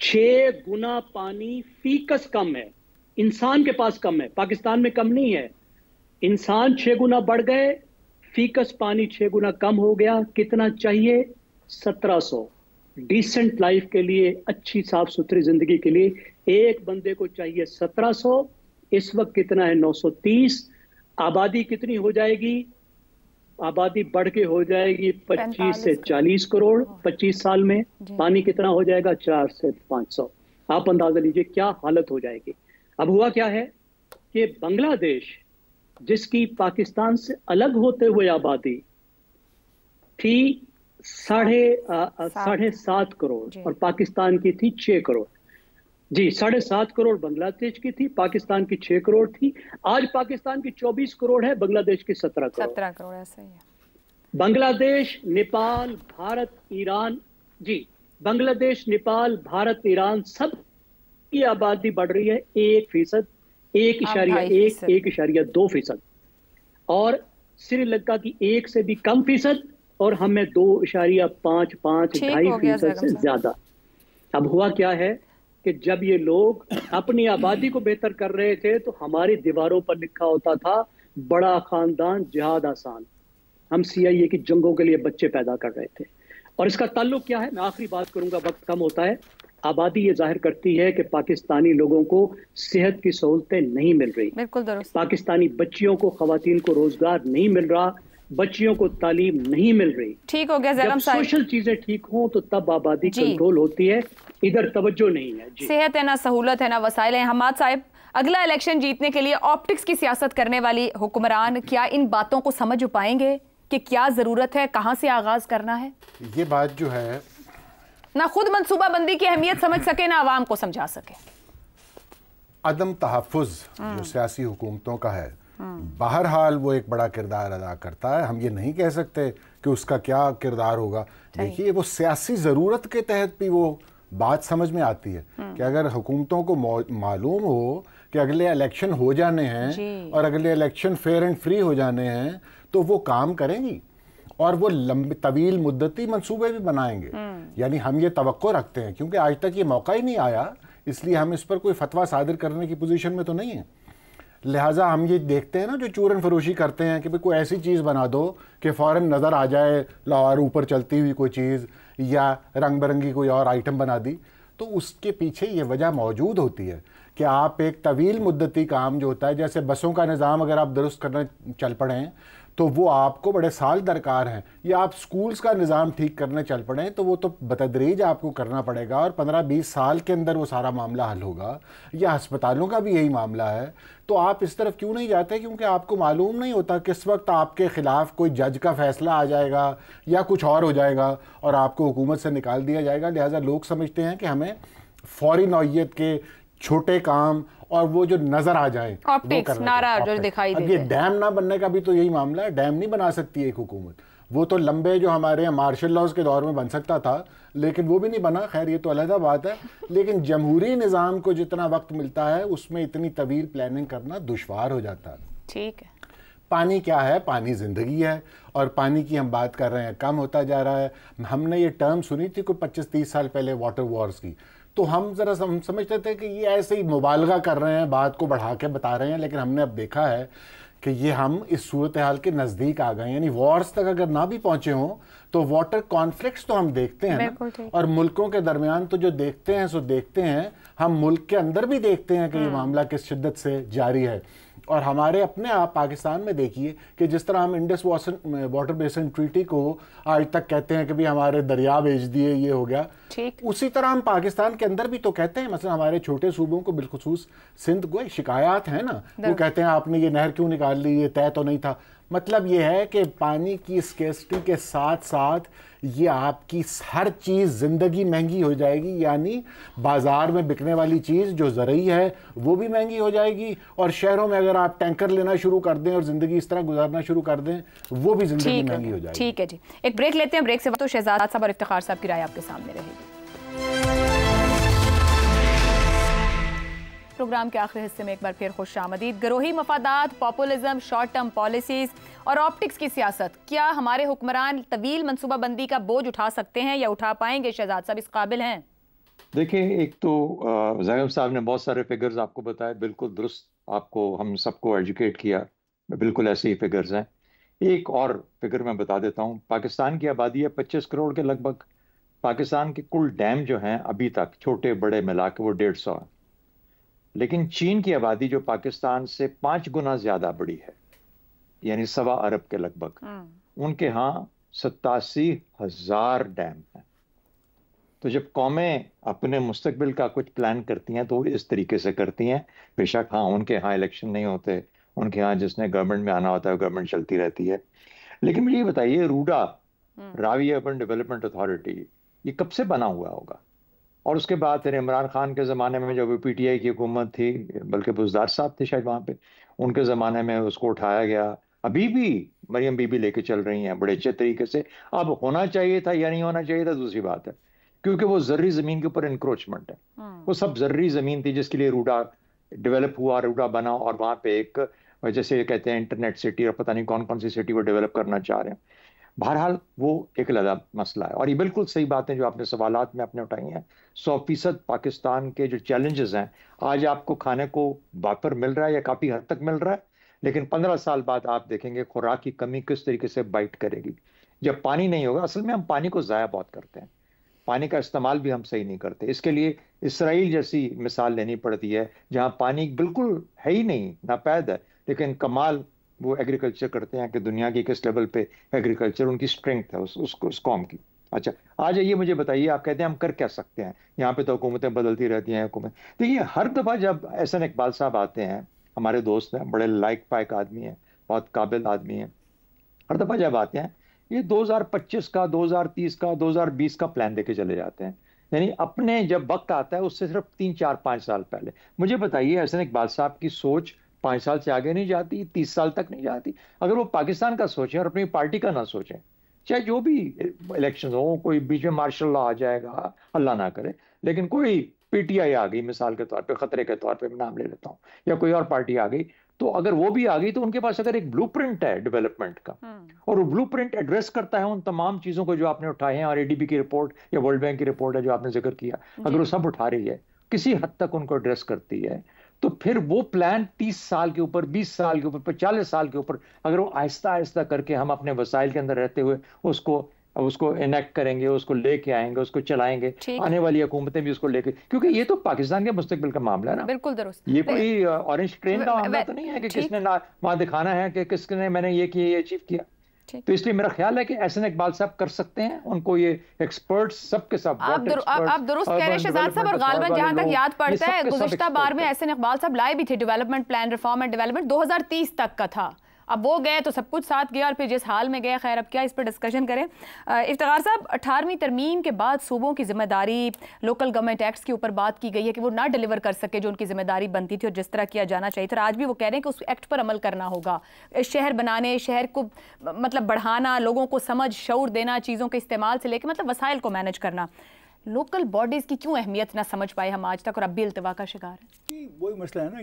6 गुना पानी फीकस कम है। इंसान के पास कम है, पाकिस्तान में कम नहीं है। इंसान 6 गुना बढ़ गए, फीकस पानी 6 गुना कम हो गया। कितना चाहिए? 1700। डिसेंट लाइफ के लिए, अच्छी साफ सुथरी जिंदगी के लिए एक बंदे को चाहिए 1700। इस वक्त कितना है? 930। आबादी कितनी हो जाएगी? आबादी बढ़ के हो जाएगी 25 से 40 करोड़ 25 साल में। पानी कितना हो जाएगा? 4 से 500। आप अंदाजा लीजिए क्या हालत हो जाएगी। अब हुआ क्या है कि बांग्लादेश, जिसकी पाकिस्तान से अलग होते हुए आबादी थी 7.5 करोड़ और पाकिस्तान की थी 6 करोड़। जी, 7.5 करोड़ बांग्लादेश की थी, पाकिस्तान की 6 करोड़ थी। आज पाकिस्तान की 24 करोड़ है, बांग्लादेश की 17 करोड़। 17 करोड़ ऐसा ही है। बांग्लादेश, नेपाल, भारत, ईरान, जी, बांग्लादेश, नेपाल, भारत, ईरान सब की आबादी बढ़ रही है 1%, 1.1-1.2%। और श्रीलंका की 1 से भी कम फीसद और हमें 2.5-2.5% से ज्यादा। अब हुआ क्या है कि जब ये लोग अपनी आबादी को बेहतर कर रहे थे तो हमारी दीवारों पर लिखा होता था बड़ा खानदान जिहाद आसान। हम CIA की जंगों के लिए बच्चे पैदा कर रहे थे। और इसका ताल्लुक क्या है? मैं आखिरी बात करूंगा, वक्त कम होता है। आबादी ये जाहिर करती है कि पाकिस्तानी लोगों को सेहत की सहूलतें नहीं मिल रही। बिल्कुल दुरुस्त। पाकिस्तानी बच्चियों को, खवातीन को रोजगार नहीं मिल रहा, बच्चियों को तालीम नहीं मिल रही। ठीक हो गया ज़ैलम साहब। सोशल चीजें ठीक हों तो तब आबादी कंट्रोल होती है। इधर तवज्जो नहीं है। जी, सेहत है ना, सहूलत है ना, वसाइल है। हमाद साहब, अगला इलेक्शन जीतने के लिए ऑप्टिक्स की सियासत करने वाली हुक्मरान क्या इन बातों को समझ पाएंगे कि क्या जरूरत है, कहां से आगाज करना है? ये बात जो है ना खुद मंसूबाबंदी की अहमियत समझ सके ना आवाम को समझा सके। अदम तहफ़्फ़ुज़ जो सियासी हुकूमतों का है, बहरहाल वो एक बड़ा किरदार अदा करता है। हम ये नहीं कह सकते कि उसका क्या किरदार होगा। देखिए, वो सियासी ज़रूरत के तहत भी वो बात समझ में आती है कि अगर हुकूमतों को मालूम हो कि अगले इलेक्शन हो जाने हैं और अगले इलेक्शन फेयर एंड फ्री हो जाने हैं तो वो काम करेंगी और वो लंबे तवील मुद्दती मंसूबे भी बनाएंगे। यानी हम ये तवक्को रखते हैं, क्योंकि आज तक ये मौका ही नहीं आया, इसलिए हम इस पर कोई फतवा सादिर करने की पोजीशन में तो नहीं है। लिहाजा हम ये देखते हैं ना, जो चूरन फरोशी करते हैं कि भाई कोई ऐसी चीज़ बना दो कि फ़ौरन नज़र आ जाए लाहौर ऊपर चलती हुई कोई चीज़, या रंग बिरंगी कोई और आइटम बना दी, तो उसके पीछे ये वजह मौजूद होती है कि आप एक तवील मुद्दती काम जो होता है, जैसे बसों का निज़ाम अगर आप दुरुस्त करना चल पड़ें तो वो आपको बड़े साल दरकार हैं, या आप स्कूल्स का निज़ाम ठीक करने चल पड़ें तो वो तो बतदरीज आपको करना पड़ेगा और 15-20 साल के अंदर वो सारा मामला हल होगा। या अस्पतालों का भी यही मामला है। तो आप इस तरफ क्यों नहीं जाते? क्योंकि आपको मालूम नहीं होता किस वक्त आपके ख़िलाफ़ कोई जज का फ़ैसला आ जाएगा या कुछ और हो जाएगा और आपको हुकूमत से निकाल दिया जाएगा। लिहाजा लोग समझते हैं कि हमें फ़ौरी नौइयत के छोटे काम और वो जो नजर आ जाए, ऑप्टिक्स नारा जो दिखाई देते हैं। अब ये डैम ना बनने का भी तो यही मामला है। डैम नहीं बना सकती एक हुकूमत। वो तो लंबे जो हमारे यहाँ मार्शल लॉज के दौर में बन सकता था, लेकिन वो भी नहीं बना। खैर, ये तो अलग बात है। लेकिन जमहूरी निज़ाम को जितना वक्त मिलता है उसमें इतनी तवील प्लानिंग करना दुश्वार हो जाता है। ठीक है। पानी क्या है? पानी ज़िंदगी है, और पानी की हम बात कर रहे हैं कम होता जा रहा है। हमने ये टर्म सुनी थी कोई 25-30 साल पहले वाटर वॉर्स की, तो हम ज़रा समझते थे कि ये ऐसे ही मुबालगा कर रहे हैं, बात को बढ़ा के बता रहे हैं, लेकिन हमने अब देखा है कि ये हम इस सूरत हाल के नज़दीक आ गए। यानी वॉर्स तक अगर ना भी पहुंचे हों तो वाटर कॉन्फ्लिक्ट्स तो हम देखते हैं ना, और मुल्कों के दरमियान तो जो देखते हैं सो देखते हैं, हम मुल्क के अंदर भी देखते हैं कि ये मामला किस शिद्दत से जारी है। और हमारे अपने आप पाकिस्तान में देखिए कि जिस तरह हम इंडस वाटर बेसिन ट्रीटी को आज तक कहते हैं कि भी हमारे दरिया भेज दिए, ये हो गया, उसी तरह हम पाकिस्तान के अंदर भी तो कहते हैं, मतलब हमारे छोटे सूबों को बिलखुसूस सिंध को शिकायत है ना, वो कहते हैं आपने ये नहर क्यों निकाल ली, ये तय तो नहीं था। मतलब ये है कि पानी की स्केर्सिटी के साथ साथ ये आपकी हर चीज़ ज़िंदगी महंगी हो जाएगी, यानी बाज़ार में बिकने वाली चीज़ जो ज़रूरी है वो भी महंगी हो जाएगी, और शहरों में अगर आप टैंकर लेना शुरू कर दें और ज़िंदगी इस तरह गुजारना शुरू कर दें वो भी ज़िंदगी महंगी हो जाएगी। ठीक है जी, एक ब्रेक लेते हैं, ब्रेक से तो शहजाद साहब और इफ्तिखार साहब की राय आपके सामने रहेगी। प्रोग्राम के आखिरी हिस्से में एक बार फिर खुशामदीद। गिरोही मफादात, पॉपुलिज्म, शॉर्ट टर्म पॉलिसीज और ऑप्टिक्स की सियासत, क्या हमारे हुक्मरान तवील मनसूबाबंदी का बोझ उठा सकते हैं या उठा पाएंगे? शहजाद साहब इस काबिल हैं? देखिए, एक तो ज़ैगम साहब ने बहुत सारे फिगर्स आपको बताए, बिल्कुल दुरुस्त, आपको हम सबको एजुकेट किया, बिल्कुल ऐसे ही फिगर्स हैं। एक और फिगर मैं बता देता हूँ, पाकिस्तान की आबादी है 25 करोड़ के लगभग। पाकिस्तान के कुल डैम जो हैं अभी तक छोटे बड़े मिला के वो 150 है, लेकिन चीन की आबादी जो पाकिस्तान से 5 गुना ज्यादा बड़ी है, यानी 1.25 अरब के लगभग, उनके यहाँ 87,000 डैम हैं। तो जब कौमें अपने मुस्तकबिल का कुछ प्लान करती हैं तो इस तरीके से करती हैं। बेशक हाँ, उनके यहाँ इलेक्शन नहीं होते, उनके यहाँ जिसने गवर्नमेंट में आना होता है गवर्नमेंट चलती रहती है। लेकिन मुझे ये बताइए, RUDA, Ravi urban development authority, ये कब से बना हुआ होगा? और उसके बाद फिर इमरान खान के ज़माने में जब पीटीआई की हुकूमत थी, बल्कि बुज़दार साहब थे शायद वहाँ पे, उनके ज़माने में उसको उठाया गया। अभी भी मरियम बीबी लेके चल रही हैं बड़े अच्छे तरीके से। अब होना चाहिए था या नहीं होना चाहिए था दूसरी बात है, क्योंकि वो जर्री ज़मीन के ऊपर इंक्रोचमेंट है। वो सब जर्री ज़मीन थी जिसके लिए रूडा डेवलप हुआ, रूडा बना, और वहाँ पे एक, जैसे कहते हैं इंटरनेट सिटी, और पता नहीं कौन कौन सी सिटी वो डेवलप करना चाह रहे हैं। बहरहाल वो एक अलग मसला है। और ये बिल्कुल सही बातें जो आपने सवालात में आपने उठाई हैं, 100% पाकिस्तान के जो चैलेंजेस हैं, आज आपको खाने को वापर मिल रहा है या काफ़ी हद तक मिल रहा है, लेकिन 15 साल बाद आप देखेंगे खुराक की कमी किस तरीके से बाइट करेगी। जब पानी नहीं होगा, असल में हम पानी को ज़ाया बहुत करते हैं, पानी का इस्तेमाल भी हम सही नहीं करते। इसके लिए इसराइल जैसी मिसाल लेनी पड़ती है, जहाँ पानी बिल्कुल है ही नहीं, नापैद है, लेकिन कमाल वो एग्रीकल्चर करते हैं कि दुनिया की किस लेवल पे एग्रीकल्चर, उनकी स्ट्रेंथ है उस कौम की। अच्छा, आ जाइए, मुझे बताइए, आप कहते हैं हम कर क्या सकते हैं? यहाँ पे तो हुकूमतें बदलती रहती हैं, हुकूमत। देखिए, हर दफ़ा जब एहसन इकबाल साहब आते हैं, हमारे दोस्त हैं, बड़े लाइक पाइक आदमी हैं, बहुत काबिल आदमी हैं, हर दफ़ा जब आते हैं ये 2025 का, 2030 का, 2020 का प्लान देके चले जाते हैं। यानी अपने जब वक्त आता है उससे सिर्फ 3, 4, 5 साल पहले। मुझे बताइए, एहसन इकबाल साहब की सोच 5 साल से आगे नहीं जाती, 30 साल तक नहीं जाती? अगर वो पाकिस्तान का सोचें और अपनी पार्टी का ना सोचें, चाहे जो भी इलेक्शन हो, कोई बीच में मार्शल लॉ आ जाएगा, अल्लाह ना करे, लेकिन कोई पीटीआई आ गई मिसाल के तौर पे, खतरे के तौर पे मैं नाम ले लेता हूँ, या कोई और पार्टी आ गई, तो अगर वो भी आ गई तो उनके पास अगर एक ब्लूप्रिंट है डेवलपमेंट का, और वो ब्लूप्रिंट एड्रेस करता है उन तमाम चीजों को जो आपने उठाए हैं, और एडीबी की रिपोर्ट या वर्ल्ड बैंक की रिपोर्ट है जो आपने जिक्र किया, अगर वो सब उठा रही है, किसी हद तक उनको एड्रेस करती है, तो फिर वो प्लान 30 साल के ऊपर, 20 साल के ऊपर, 40 साल के ऊपर, अगर वो आहिस्ता आहिस्ता करके हम अपने वसाइल के अंदर रहते हुए उसको इनेक्ट करेंगे, उसको लेके आएंगे, उसको चलाएंगे, आने वाली हुकूमतें भी उसको लेके, क्योंकि ये तो पाकिस्तान के मुस्तकबिल का मामला है ना। बिल्कुल दुरुस्त। ये कोई ऑरेंज ट्रेन का मामला तो नहीं है कि किसने वहां दिखाना है कि किसने मैंने ये किया, ये अचीव किया। तो इसलिए मेरा ख्याल है कि एहसन इकबाल साहब कर सकते हैं, उनको ये एक्सपर्ट्स सबके सब आप दुरुस्त कह रहे हैं शहजाद साहब, और गालिबन जहां तक याद पड़ता है गुज़िश्ता बार में एहसन इकबाल साहब लाए भी थे development plan, reform and development 2030 तक का था। अब वो गए तो सब कुछ साथ गया, और फिर जिस हाल में गए, खैर अब क्या इस पर डिस्कशन करें। इफ्तिखार साहब, 18वीं तरमीम के बाद सूबों की जिम्मेदारी, लोकल गवर्नमेंट एक्ट्स के ऊपर बात की गई है कि वो ना डिलीवर कर सके जो उनकी जिम्मेदारी बनती थी और जिस तरह किया जाना चाहिए था। आज भी वो कह रहे हैं कि उस एक्ट पर अमल करना होगा, शहर बनाने, शहर को मतलब बढ़ाना, लोगों को समझ शऊर देना, चीज़ों के इस्तेमाल से लेकर मतलब वसाइल को मैनेज करना। लोकल बॉडीज की क्यों अहमियत ना समझ पाए हम आज तक और अब भी इल्तिवा का शिकार है? वही मसला है ना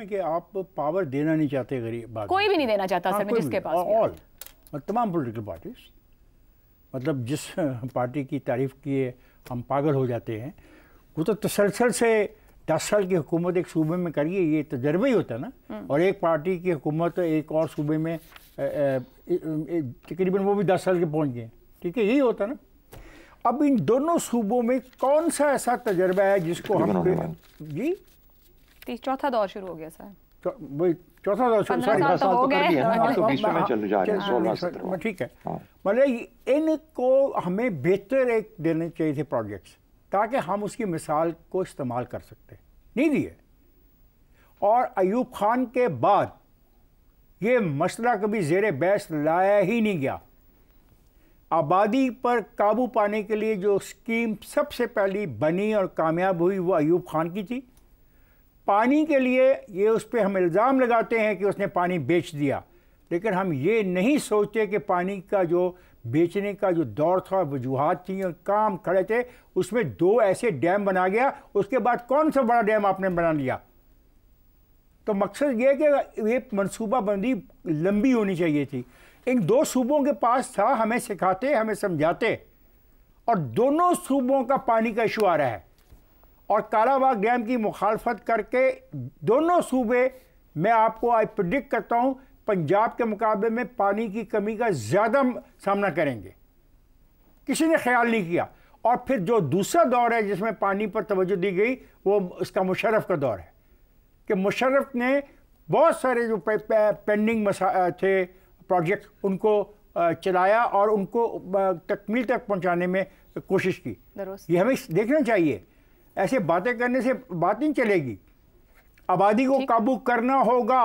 कि आप पावर देना नहीं चाहते गरीब, कोई भी नहीं देना चाहता सर, में जिसके पास ऑल तमाम पॉलिटिकल पार्टीज, मतलब जिस पार्टी की तारीफ किए हम पागल हो जाते हैं, वो तो तसलसल से 10 साल की हुकूमत एक सूबे में करिए, ये तजर्बा ही होता है ना। और एक पार्टी की हुकूमत एक और सूबे में तकरीबन वो भी 10 साल के पहुंच गए, ठीक है, यही होता ना। अब इन दोनों सूबों में कौन सा ऐसा तजर्बा है जिसको हम जी चौथा दौर शुरू हो गया सर, वही चौथा दौर, ठीक है, मतलब इनको हमें बेहतर एक देने चाहिए थे प्रोजेक्ट्स, ताकि हम उसकी मिसाल को इस्तेमाल कर सकते, नहीं दिए। और अयूब खान के बाद ये मसला कभी ज़ेरे बहस लाया ही नहीं गया। आबादी पर काबू पाने के लिए जो स्कीम सबसे पहली बनी और कामयाब हुई वो अयूब खान की थी। पानी के लिए ये उस पर हम इल्ज़ाम लगाते हैं कि उसने पानी बेच दिया, लेकिन हम ये नहीं सोचते कि पानी का जो बेचने का जो दौर था, वजूहात थी और काम खड़े थे, उसमें 2 ऐसे डैम बना गया, उसके बाद कौन सा बड़ा डैम आपने बना लिया। तो मकसद ये है कि ये मनसूबाबंदी लंबी होनी चाहिए थी। इन 2 सूबों के पास था, हमें सिखाते, हमें समझाते, और दोनों सूबों का पानी का इशू आ रहा है। और कालाबाग डैम की मुखालफत करके दोनों सूबे, मैं आपको आज प्रेडिक्ट करता हूँ, पंजाब के मुकाबले में पानी की कमी का ज़्यादा सामना करेंगे। किसी ने ख्याल नहीं किया। और फिर जो दूसरा दौर है जिसमें पानी पर तवज्जो दी गई, वो उसका मुशर्रफ का दौर है कि मुशर्रफ ने बहुत सारे जो पेंडिंग थे प्रोजेक्ट, उनको चलाया और उनको तकमील तक पहुंचाने में कोशिश की। ये हमें देखना चाहिए, ऐसे बातें करने से बात नहीं चलेगी। आबादी को काबू करना होगा।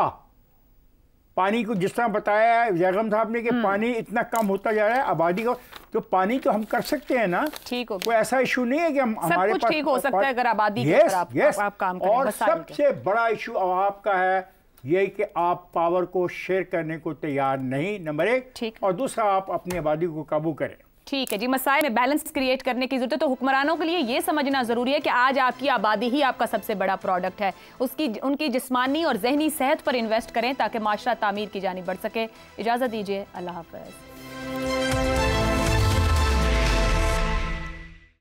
पानी को जिस तरह बताया है जैगम साहब ने कि पानी इतना कम होता जा रहा है, आबादी को तो पानी तो हम कर सकते हैं ना, ठीक हो, कोई ऐसा इशू नहीं है कि हम हमारे पास ठीक हो सकता है अगर आबादी के ऊपर आप काम करें। और सबसे बड़ा इशू आपका है ये कि आप पावर को शेयर करने को तैयार नहीं, नंबर 1, और दूसरा आप अपनी आबादी को काबू करें। ठीक है जी, मसाइल में बैलेंस क्रिएट करने की जरूरत है। तो हुक्मरानों के लिए ये समझना जरूरी है कि आज आपकी आबादी ही आपका सबसे बड़ा प्रोडक्ट है, उनकी जिस्मानी और जहनी सेहत पर इन्वेस्ट करें ताकि माशरा तामीर की जानी बढ़ सके। इजाजत दीजिए, अल्लाह हाफ़िज़।